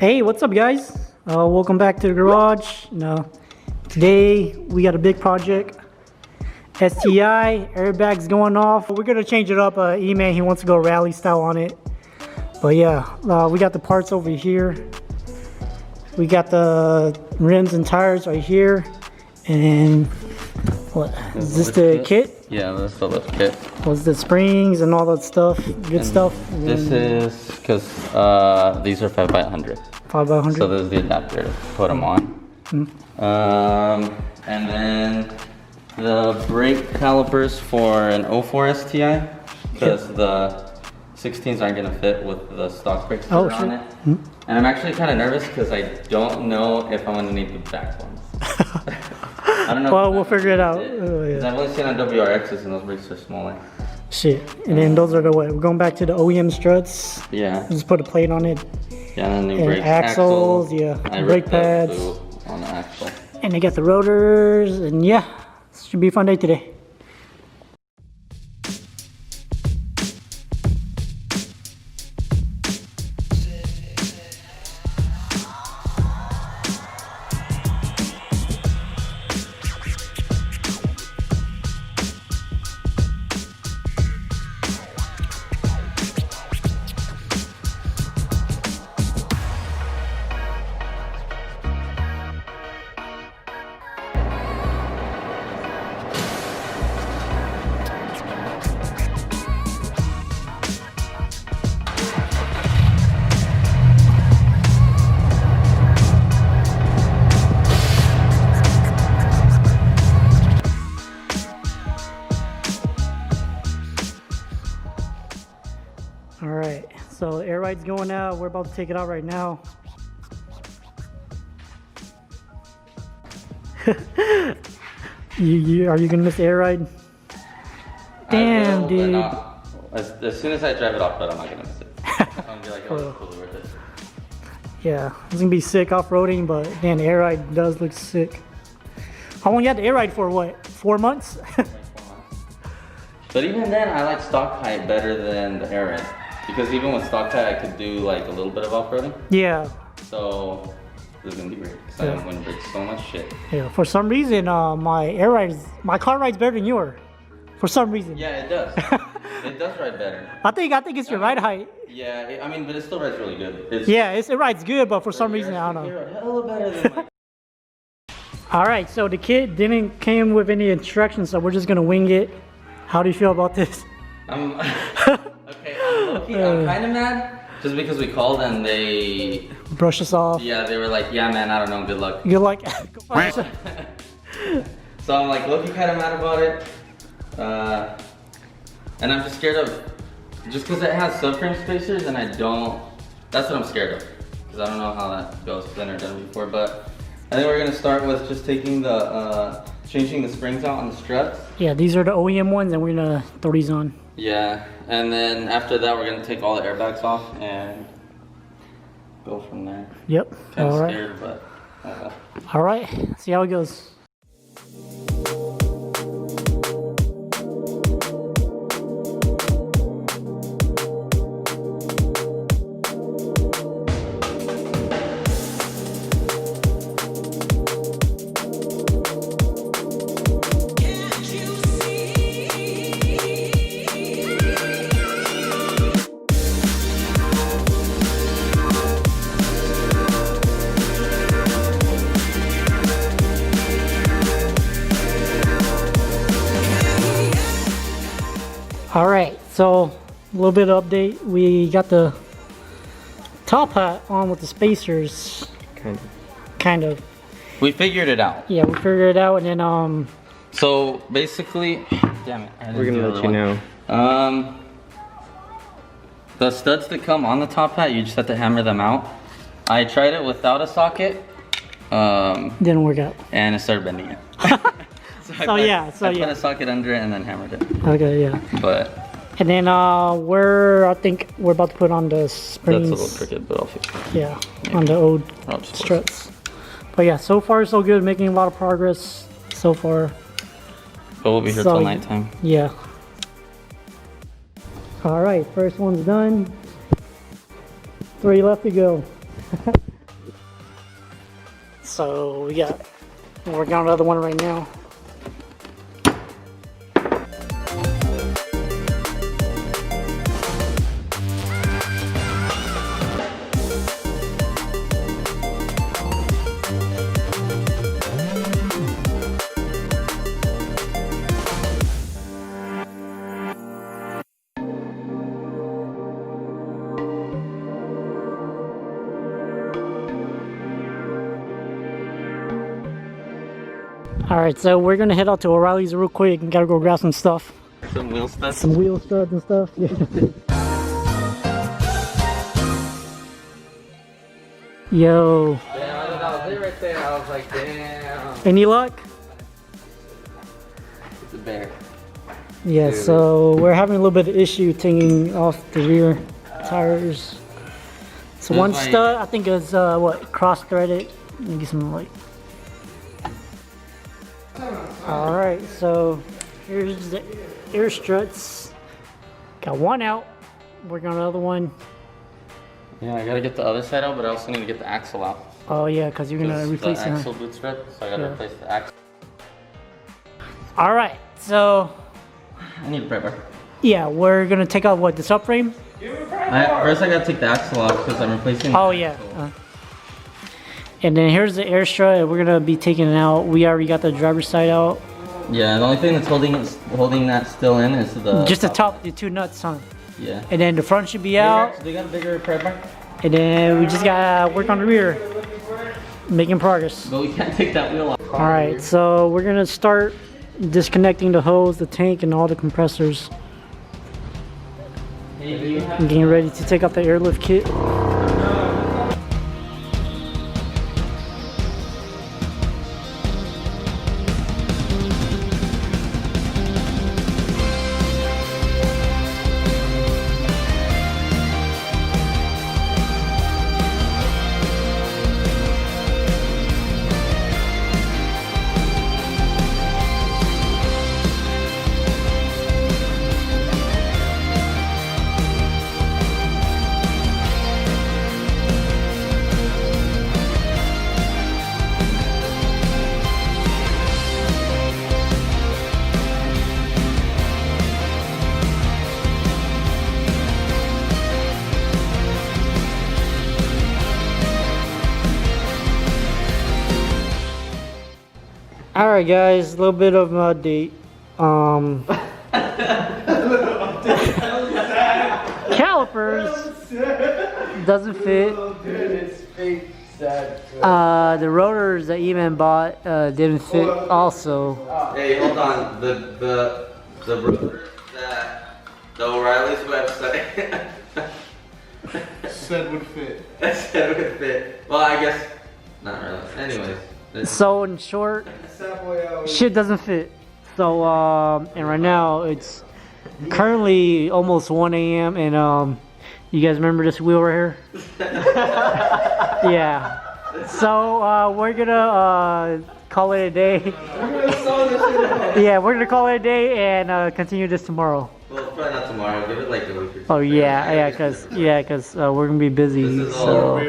Hey, what's up guys? Welcome back to the garage. Today we got a big project. STI, airbags going off. We're gonna change it up. E-Man, he wants to go rally style on it. But yeah, we got the parts over here. We got the rims and tires right here. And what, is this the kit? Yeah, that's the lift kit. Was the springs and all that stuff, good stuff. And this is because these are 5x100. 5x100. So this is the adapter to put them on. And then the brake calipers for an 04 STI, because the 16s aren't gonna fit with the stock brakes that are on it. And I'm actually kind of nervous because I don't know if I'm gonna need the back ones. I don't know. Well, we'll figure it out. Yeah. I've only seen on WRXs and those brakes are smaller. Shit. And then those are the what? We're going back to the OEM struts. Yeah. Just put a plate on it. Yeah, and then new and brake axles. Yeah. Brake pads. On the axle. And they got the rotors. And yeah, this should be a fun day today. Alright, so air ride's going out. We're about to take it out right now. Are you gonna miss the air ride? Damn, dude. As soon as I drive it off road, I'm not gonna miss it. I'm gonna be like, oh, it's totally worth it. Yeah, it's gonna be sick off-roading, but man, the air ride does look sick. How long you had the air ride for? What, 4 months? Like 4 months. But even then, I like stock height better than the air ride. Because even with stock height, I could do like a little bit of off-roading. Yeah. So this is gonna be great. Because I don't win brakes so much shit. Yeah. For some reason, my car rides better than yours. For some reason. Yeah, it does. It does ride better. I think it's your ride height. Yeah, I mean, but it still rides really good. It rides good, but for some reason, I don't know. Hella better than mine. All right, so the kit didn't came with any instructions, so we're just gonna wing it. How do you feel about this? Okay, I'm kind of mad just because we called and they brush us off. Yeah, they were like, yeah, man, I don't know, good luck. Good luck. So I'm like, low-key kind of mad about it. And I'm just scared of, just because it has subframe spacers and that's what I'm scared of. Because I don't know how that goes, because I've never done it before. But I think we're going to start with just taking changing the springs out on the struts. Yeah, these are the OEM ones and we're going to throw these on. Yeah, and then after that we're going to take all the airbags off and go from there. Yep. Kind of scared, but all right, see how it goes. All right, so a little bit of update. We got the top hat on with the spacers. Kind of. We figured it out. Yeah, we figured it out, and then so basically, damn it. We're gonna let you know. The studs that come on the top hat, you just have to hammer them out. I tried it without a socket. Didn't work out. And it started bending it. I put a socket under it and then hammered it. Okay, yeah. And then I think we're about to put on the springs. That's a little crooked, but I'll fix it. Yeah, on the old struts. But yeah, so far so good. Making a lot of progress so far. But we'll be here till nighttime. Yeah. All right, first one's done. 3 left to go. So we're working on another one right now. Alright, so we're gonna head out to O'Reilly's real quick and gotta go grab some stuff. Some wheel studs? Some wheel studs and stuff. Yeah. Yo. Damn, that was it right there. I was like, damn. Any luck? It's a bear. Yeah, dude. So we're having a little bit of issue taking off the rear tires. So one stud, I think is cross-threaded. Let me get some light. Alright, so here's the air struts. Got one out. Working on another one. Yeah, I gotta get the other side out, but I also need to get the axle out. Oh yeah, because you're gonna replace it. The axle boots ripped, so I gotta replace the axle. Alright, so I need a pry bar. Yeah, we're gonna take out the subframe? First I gotta take the axle off because I'm replacing the axle. And then here's the air strut. We're gonna be taking it out. We already got the driver's side out. Yeah, the only thing that's holding that still in is the just the top, the two nuts, huh? Yeah. And then the front should be out. They got a bigger pry bar. And then we just gotta work on the rear. Making progress. But we can't take that wheel off. Alright, so we're gonna start disconnecting the hose, the tank, and all the compressors. And getting ready to take out the airlift kit. Alright guys, a little bit of an update. Calipers doesn't fit. The rotors that E-Man bought didn't fit also. Hey, hold on. The rotors that the O'Reilly's website said would fit. Said would fit. Well, I guess not really. Anyways. So in short, shit doesn't fit. So and right now it's currently almost 1 a.m. and you guys remember this wheel right here? Yeah. So we're gonna call it a day. Yeah, we're gonna call it a day and continue this tomorrow. Well, probably not tomorrow. Give it like a week or two. Oh yeah, cause we're gonna be busy. This is so all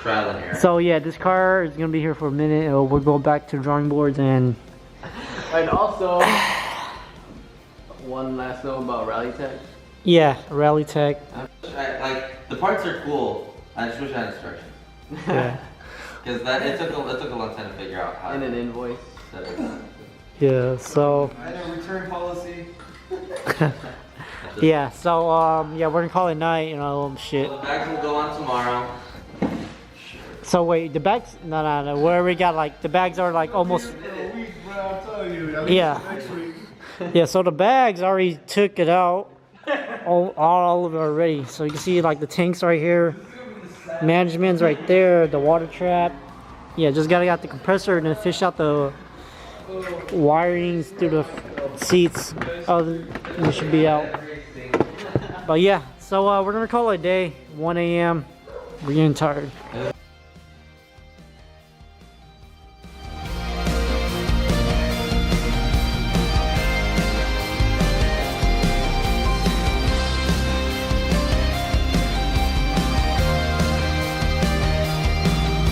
trial and error. So yeah, this car is gonna be here for a minute. We'll go back to drawing boards and also one last note about RalliTeK. Yeah, RalliTeK. Like the parts are cool. I just wish I had instructions. Yeah. Because it took a long time to figure out how. And an invoice. Yeah. So. And a return policy. Yeah. So yeah, we're gonna call it night. You know, shit. So the bags will go on tomorrow. So wait, the bags? No. Where we got the bags are almost. Yeah. Yeah. So the bags already took it out. All of it already. So you can see the tanks right here. Management's right there. The water trap. Yeah, just gotta get the compressor and then fish out the wirings through the seats. It should be out. But yeah, so we're gonna call it a day. 1 a.m. We're getting tired.